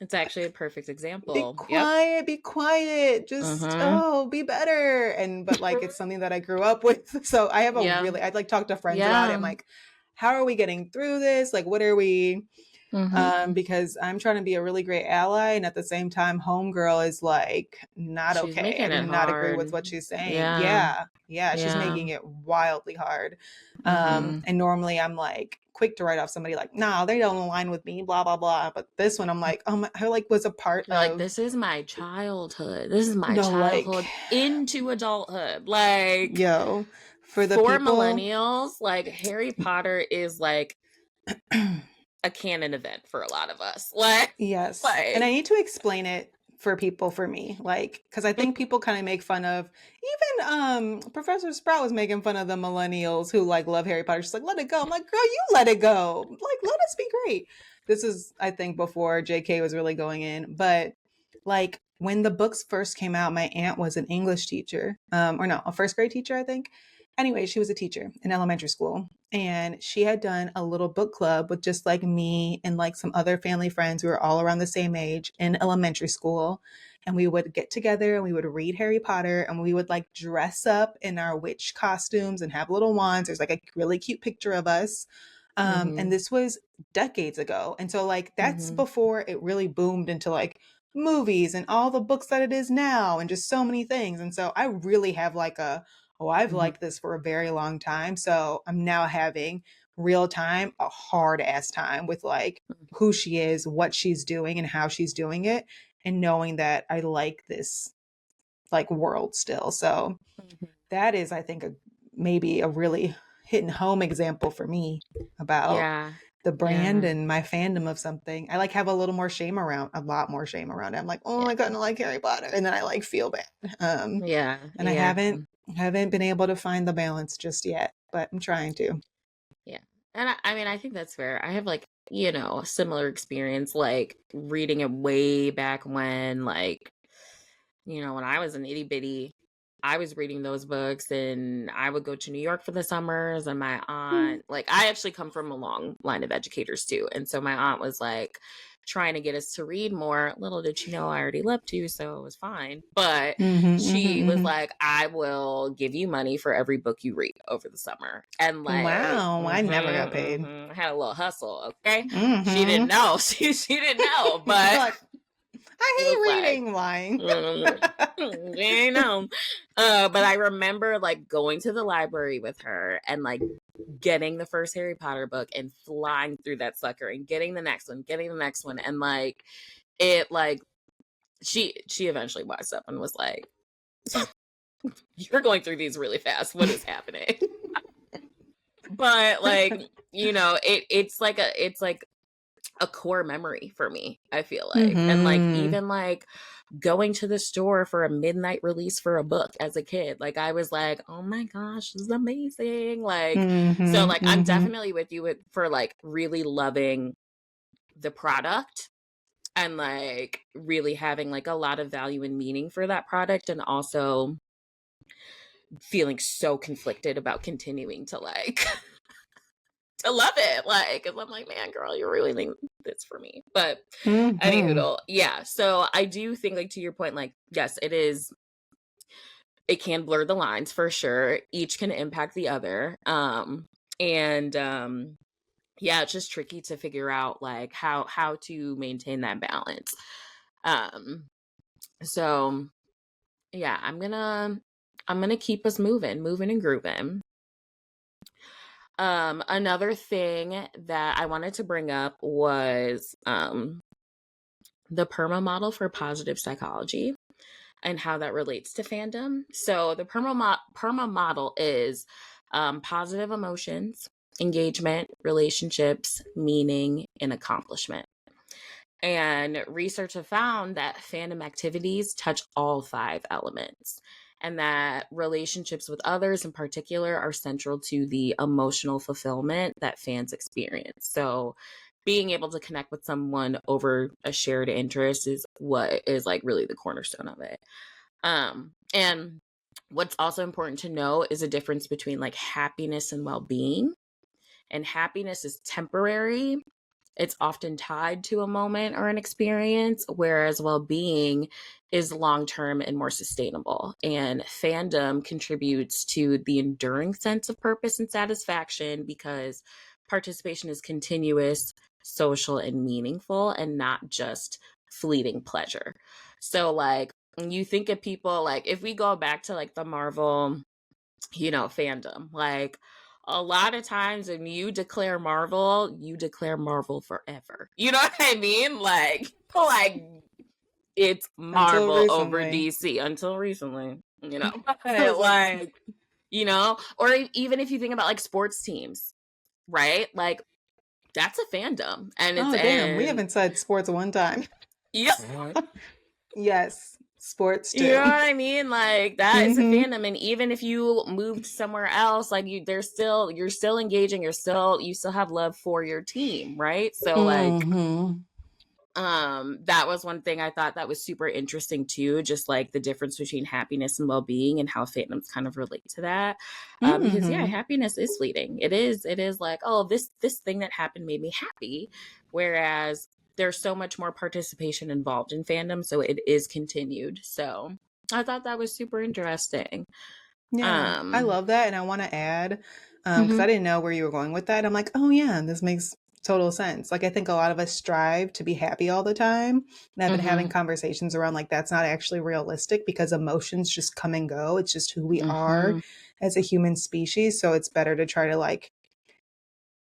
It's actually a perfect Be example. Yep. quiet, be quiet. Just Mm-hmm. be better. And but like it's something that I grew up with. So I have a Yeah. really I'd like talk to friends about it. I'm Yeah. like, how are we getting through this? Like what are we Mm-hmm. because I'm trying to be a really great ally and at the same time homegirl is like not She's okay. I making do it not agree with hard. what she's saying. Yeah. Yeah. Yeah, she's Yeah. making it wildly hard. Mm-hmm. And normally I'm like quick to write off somebody like, nah, they don't align with me, blah blah blah. But this one I'm like, I like was a part You're like, of this is my childhood. This is my no, like, childhood into adulthood. Like, yo, for the for people, millennials, like Harry Potter is like a canon event for a lot of us. Like, yes. And I like, need to explain it for people for me. Like, because I think people kind of make fun of, even Professor Sprout was making fun of the millennials who like love Harry Potter. She's like, let it go. I'm like, girl, you let it go. Like, let us be great. This is, I think, before JK was really going in. But like when the books first came out, my aunt was an English teacher, or no, a first grade teacher, I think. Anyway, she was a teacher in elementary school, and she had done a little book club with just like me and like some other family friends who were all around the same age in elementary school. And we would get together and we would read Harry Potter, and we would like dress up in our witch costumes and have little wands. There's like a really cute picture of us. And Mm-hmm. this was decades ago. And so, like, that's Mm-hmm. before it really boomed into like movies and all the books that it is now and just so many things. And so, I really have like oh, I've Mm-hmm. liked this for a very long time. So, I'm now having real time, a hard ass time with like who she is, what she's doing, and how she's doing it, and knowing that I like this like world still. So, Mm-hmm. that is, I think, maybe a really hitting home example for me about Yeah. the brand Yeah. and my fandom of something. I like have a little more shame around, a lot more shame around it. I'm like, oh, I Yeah. couldn't like Harry Potter, and then I like feel bad. Yeah. And I Yeah. haven't been able to find the balance just yet, but I'm trying to. Yeah. And I mean, I think that's fair. I have like, a similar experience, like reading it way back when, like, when I was an itty bitty, I was reading those books and I would go to New York for the summers. And my aunt, like, I actually come from a long line of educators too. And so my aunt was like trying to get us to read more. Little did she know I already loved to, so it was fine. But Mm-hmm, she was mm-hmm, like, I will give you money for every book you read over the summer. And mm-hmm. like, Wow, I never got paid. had a little hustle. Okay. She didn't Mm-hmm. know. She didn't know, but Like, it I was hate like, reading, lying. I know. But I remember like going to the library with her and like getting the first Harry Potter book and flying through that sucker and getting the next one, and like it like she eventually wised up and was like, "You're going through these really fast. What is happening?" But like it's like a core memory for me. I feel like, and like Mm-hmm. even like going to the store for a midnight release for a book as a kid. Like I was like, oh my gosh, this is amazing. Like, so Mm-hmm. like I'm Mm-hmm. definitely with you for like really loving the product and like really having like a lot of value and meaning for that product, and also feeling so conflicted about continuing to like to love it. Like, cause I'm like, man, girl, you're ruining this for me. But Mm-hmm. anywho, yeah. So I do think, like, to your point, like, yes, it can blur the lines for sure. Each can impact the other. And yeah, it's just tricky to figure out like how to maintain that balance. Um, so yeah, I'm gonna keep us moving and grooving. Another thing that I wanted to bring up was the PERMA model for positive psychology and how that relates to fandom. So the PERMA model is positive emotions, engagement, relationships, meaning, and accomplishment. And research have found that fandom activities touch all five elements, and that relationships with others in particular are central to the emotional fulfillment that fans experience. So being able to connect with someone over a shared interest is what is like really the cornerstone of it. And what's also important to know is a difference between like happiness and well-being. And happiness is temporary. It's often tied to a moment or an experience, whereas well-being is long-term and more sustainable. And fandom contributes to the enduring sense of purpose and satisfaction because participation is continuous, social, and meaningful, and not just fleeting pleasure. So like when you think of people, like if we go back to like the Marvel, fandom, like a lot of times when you declare Marvel forever. You know what I mean? Like it's Until Marvel over recently. DC until recently, I was like, like, or even if you think about like sports teams, right? Like that's a fandom, and it's oh damn, we and haven't said sports one time. yeah, Yes, sports You know too. what I mean? Like that is a Mhm. fandom, and even if you moved somewhere else, like you're still engaging, you still have love for your team, right? So like Mhm. that was one thing I thought that was super interesting too, just like the difference between happiness and well-being and how fandoms kind of relate to that. Because yeah, Mhm. happiness is fleeting. It is like, oh, this thing that happened made me happy, whereas there's so much more participation involved in fandom, so it is continued. So I thought that was super interesting. Yeah, I um love that, and I wanna add, because I mhm, didn't know where you were going with that. I'm like, "Oh, yeah, this makes total sense." Like, I think a lot of us strive to be happy all the time, and I've been having mhm, conversations around, like, that's not actually realistic because emotions just come and go. It's just who we are mhm, as a human species, so it's better to try to, like,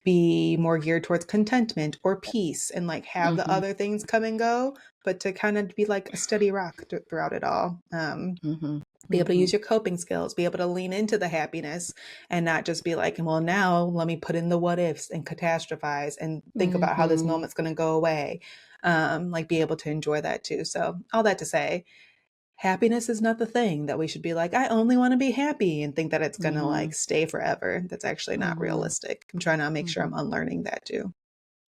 be more geared towards contentment or peace and, like, have the mhm, other things come and go, but to kinda be like a steady rock throughout it all. mhm, Be able to use mhm, your coping skills, be able to lean into the happiness and not just be like, well, now let me put in the what ifs and catastrophize and think about how this mhm, moment's going to go away. Like be able to enjoy that too. So, all that to say, happiness is not the thing that we should be like, I only want to be happy and think that it's going to like mhm, stay forever. That's actually not mhm, realistic. I'm trying to make sure I'm mhm, unlearning that too.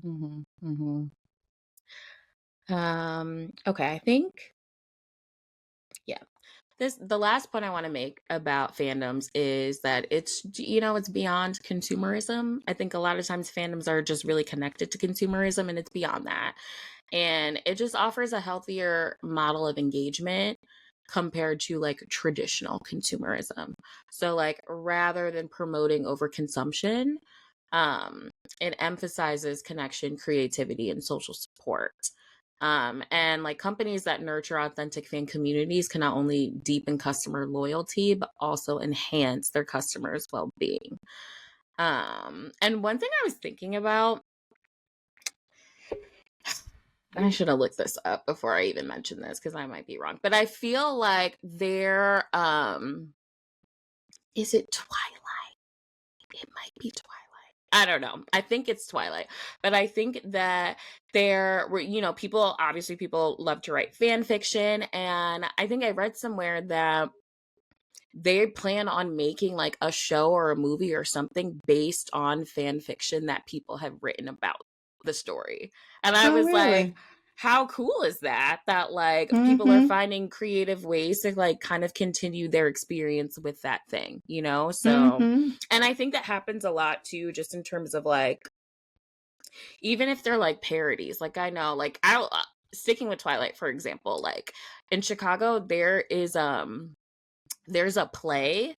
mhm, mhm. Okay, I think, yeah. The last point I want to make about fandoms is that it's beyond consumerism. I think a lot of times fandoms are just really connected to consumerism, and it's beyond that. And it just offers a healthier model of engagement compared to like traditional consumerism. So like rather than promoting overconsumption, um, it emphasizes connection, creativity, and social support. And like companies that nurture authentic fan communities can not only deepen customer loyalty, but also enhance their customers' well being. And one thing I was thinking about, I should have looked this up before I even mentioned this because I might be wrong, but I feel like is it Twilight? It might be Twilight. I don't know. I think it's Twilight, but I think that there were, people love to write fan fiction. And I think I read somewhere that they plan on making like a show or a movie or something based on fan fiction that people have written about the story. And I Oh, was like, really? how cool is that? That like people are Mm-hmm. finding creative ways to like kind of continue their experience with that thing, you know? So, Mm-hmm. and I think that happens a lot too, just in terms of like, even if they're like parodies, like I know, like sticking with Twilight, for example, like in Chicago, there's a play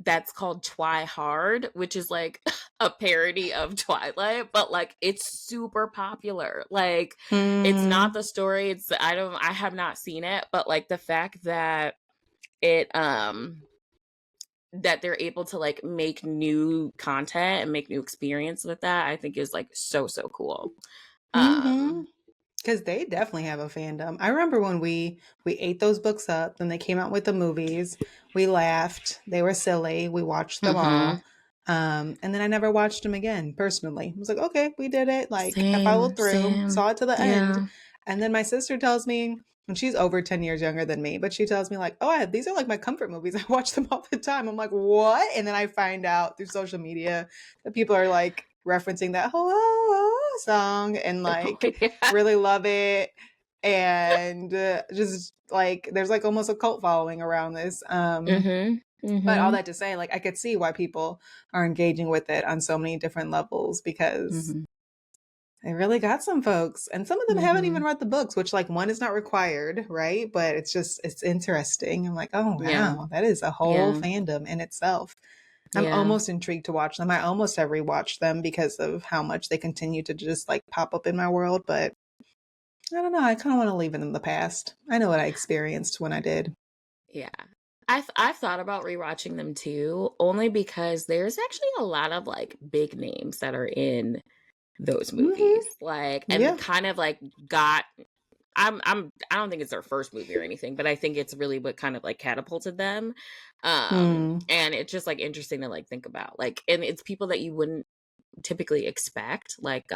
that's called Twi Hard, which is like a parody of Twilight, but like it's super popular. Like it's not Mm-hmm. the story, I have not seen it, but like the fact that it that they're able to like make new content and make new experience with that, I think is like so cool. Mm-hmm. Um 'Cause they definitely have a fandom. I remember when we ate those books up, then they came out with the movies. We laughed. They were silly. We watched them mhm. all. And then I never watched them again personally. I was like, okay, we did it. Like I followed Same, through, same. saw it to the end. Yeah. And then my sister tells me, and she's over 10 years younger than me, but she tells me like, oh, these are like my comfort movies. I watch them all the time. I'm like, what? And then I find out through social media that people are like referencing that whole song and Oh, like yeah. really love it and just like there's like almost a cult following around this Mhm. but all Mhm. that to say like I could see why people are engaging with it on so many different levels because Mhm. they really got some folks and some of them haven't even Mhm. read the books which like one is not required, right? But it's interesting. I'm like, oh Yeah. wow, that is a whole Yeah. fandom in itself. I'm Yeah. almost intrigued to watch them. I almost have rewatched them because of how much they continue to just like pop up in my world, but I don't know. I kind of want to leave it in the past. I know what I experienced when I did. Yeah. I've thought about rewatching them too, only because there's actually a lot of like big names that are in those Hmm. movies. Like and Yeah. kind of like I don't think it's their first movie or anything, but I think it's really what kind of like catapulted them. Hmm. And it's just like interesting to like think about. Like and it's people that you wouldn't typically expect. Like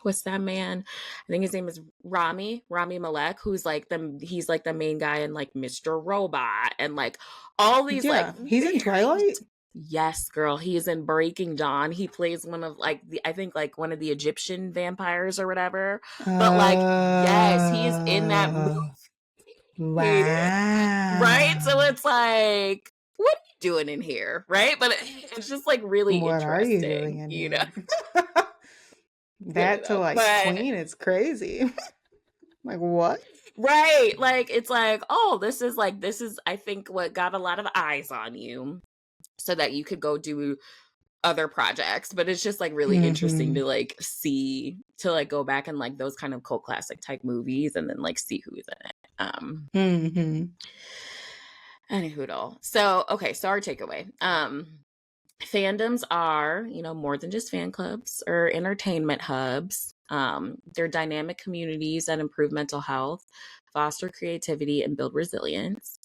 what's that man? I think his name is Rami Malek, he's like the main guy in like Mr. Robot and like all these like Yeah, he's in Twilight. yes, girl, he is in Breaking Dawn. He plays one of like I think like one of the Egyptian vampires or whatever. But like yes, he is in that movie. Right? So Wow. it's like what are you doing in here? Right? But it's just like really What are you doing interesting, in you know. here? You That to know, like but Queen is crazy. Like what? right, like it's like, oh, this is I think what got a lot of eyes on you so that you could go do other projects. But it's just like really interesting Mm-hmm. to like see to like go back and like those kind of cult classic type movies and then like see who's in it. Mm-hmm. Anyhoodle. So okay, so our takeaway. Fandoms are, you know, more than just fan clubs or entertainment hubs. They're dynamic communities that improve mental health, foster creativity, and build resilience.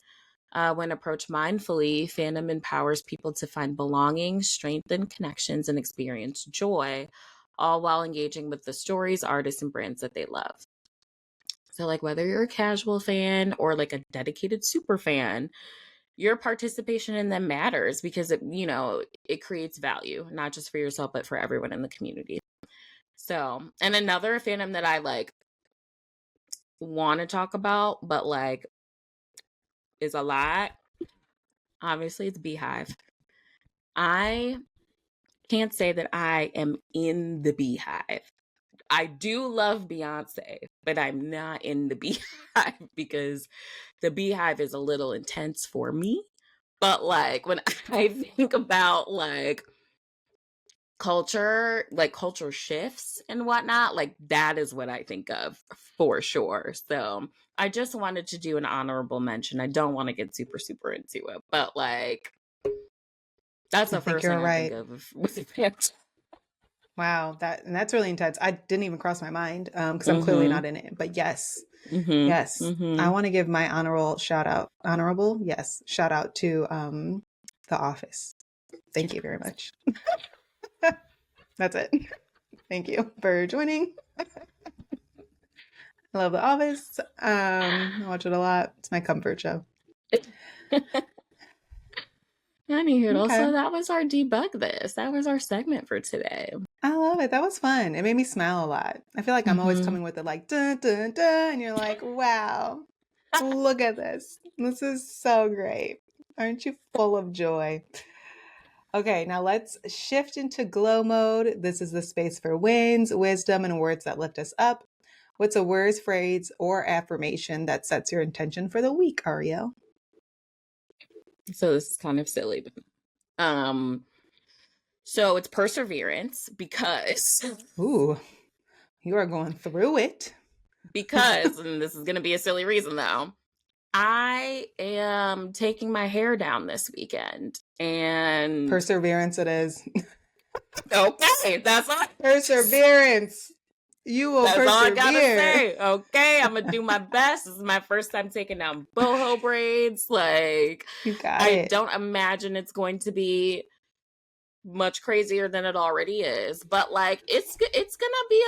When approached mindfully, fandom empowers people to find belonging, strengthen connections, and experience joy, all while engaging with the stories, artists, and brands that they love. So, like, whether you're a casual fan or like a dedicated super fan, your participation in them matters because it, you know, it creates value, not just for yourself, but for everyone in the community. So, and another fandom that I like want to talk about, but like is a lot, obviously, it's Beehive. I can't say that I am in the Beehive. I do love Beyonce, but I'm not in the Beehive because the Beehive is a little intense for me. But like when I think about like culture, like culture shifts and whatnot, like that is what I think of for sure. So I just wanted to do an honorable mention. I don't want to get super, super into it, but like that's I the think first thing you're I think right. of with the pants. Wow, that's really intense. I didn't even cross my mind because I'm clearly Mm-hmm. not in it. But yes, Mm-hmm. yes, I Mm-hmm. want to give my honorable shout out. Honorable, yes, shout out to The Office. Thank you very much. That's it. Thank you for joining. I love The Office. I watch it a lot. It's my comfort show. Anywho, Okay. so that was our debug this. That was our segment for today. I love it. That was fun. It made me smile a lot. I feel like I'm always Mm-hmm. coming with it like dun dun dun, and you're like, wow, look at this. This is so great. Aren't you full of joy? Okay, now let's shift into glow mode. This is the space for wins, wisdom, and words that lift us up. What's a word, phrase, or affirmation that sets your intention for the week, Ariel? So this is kind of silly, but so it's perseverance because Ooh, you are going through it. and this is gonna be a silly reason though. I am taking my hair down this weekend. And Perseverance it is. okay, that's all Perseverance. You will that's all I gotta persevere. say. Okay, I'm gonna do my best. This is my first time taking down boho braids. Like, You got I it. don't imagine it's going to be much crazier than it already is, but like it's gonna be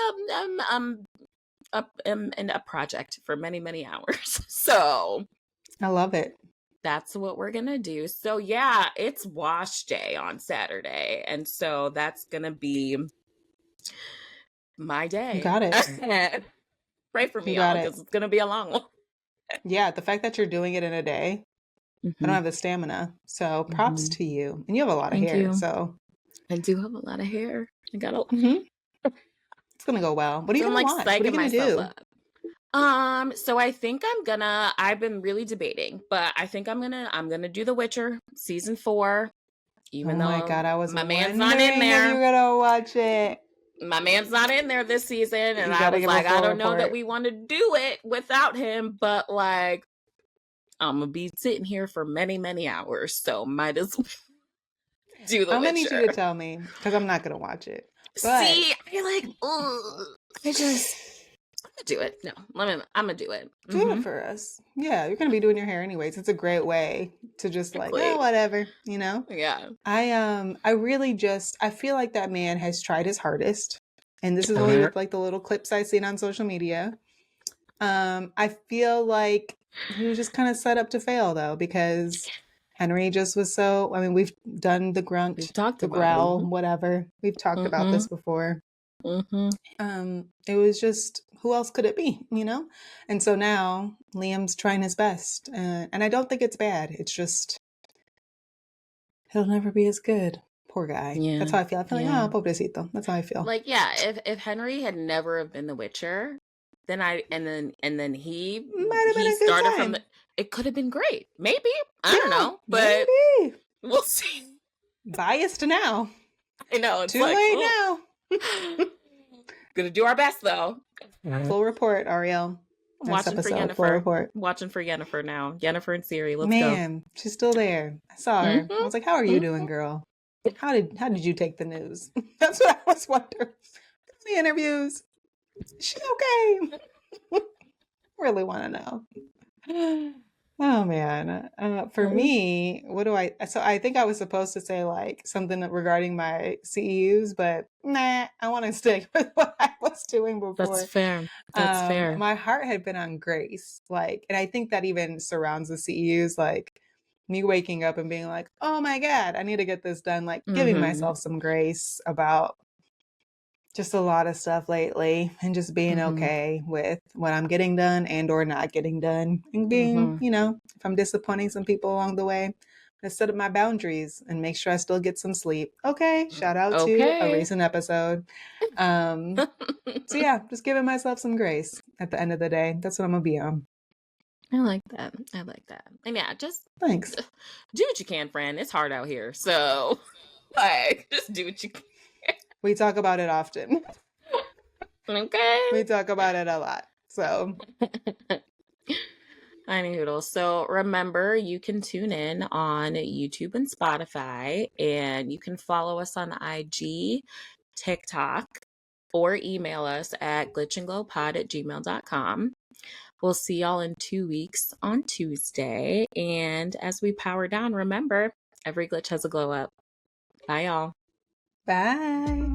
a project for many many hours. So I love it. that's what we're gonna do. So yeah, it's wash day on Saturday, and so that's gonna be my You day. got it. Pray for You me, got y'all, it. because it's gonna be a long one. Yeah, the fact that you're doing it in a day, I don't Mm-hmm. have the stamina. So props Mm-hmm. to you. And you have a lot of Thank hair. you. So I do have a lot of hair. I got a lot. mhm, it's going to go well. What are you So I'm going to like watch? What are psyching you going to myself do? up. So I think I've been really debating, but I think I'm gonna do The Witcher season 4, Oh even my though God. I was my man's not in wondering if you were there. going to watch it. My man's not in there this season, and You I got to was give a like, I full don't know that report. we want to do it without him, but like I'm gonna be sitting here for many, many hours, so might as well do The I'm going to need you Witcher. to tell me because I'm not going to watch it. But See, I like, ugh, I just I'm gonna do it. No, I'm gonna do it. do Mm-hmm. it for us. Yeah, you're going to be doing your hair anyways. It's a great way to just like, oh, Exactly. whatever, you know? Yeah. I really just I feel like that man has tried his hardest and this is only with like the little clips I've seen on social media. I feel like he was just kind of set up to fail though, because Henry just was so. I mean, we've done the grunt, We've talked the about growl, it. whatever. We've talked about this before. It was just, who else could it be, you know? And so now Liam's trying his best, and I don't think it's bad. It's just he'll never be as good. Poor guy. Yeah. That's how I feel. I feel like, oh, pobrecito. That's how I feel. Like, yeah, if Henry had never have been the Witcher, then he might have been a started good from time. it could have been great. Maybe. I don't know. But maybe. We'll see. Biased now. I know. It's too like, late now. Gonna do our best though. Full report, Ariel. Watching for Yennefer. Full report. Watching for Yennefer now. Yennefer and Ciri. Let's go. Man, she's still there. I saw her. I was like, how are you doing, girl? How did you take the news? That's what I was wondering. The interviews. Is she okay? Really want to know. Oh man. For me, so I think I was supposed to say like something regarding my CEUs, but nah, I want to stick with what I was doing before. That's fair. That's fair. My heart had been on Grace, like, and I think that even surrounds the CEUs, like me waking up and being like, oh my God, I need to get this done, like giving myself some grace about just a lot of stuff lately, and just being okay with what I'm getting done and or not getting done, and being, you know, if I'm disappointing some people along the way, I set up my boundaries and make sure I still get some sleep. Okay. Shout out to a recent episode. So yeah, just giving myself some grace at the end of the day. That's what I'm gonna be on. I like that. I like that. And yeah, just thanks. Do what you can, friend. It's hard out here. So like just do what you can. We talk about it often. Okay. We talk about it a lot. So Anywho, so remember, you can tune in on YouTube and Spotify, and you can follow us on IG, TikTok, or email us at glitchandglowpod@gmail.com. We'll see y'all in 2 weeks on Tuesday. And as we power down, remember, every glitch has a glow up. Bye, y'all. Bye.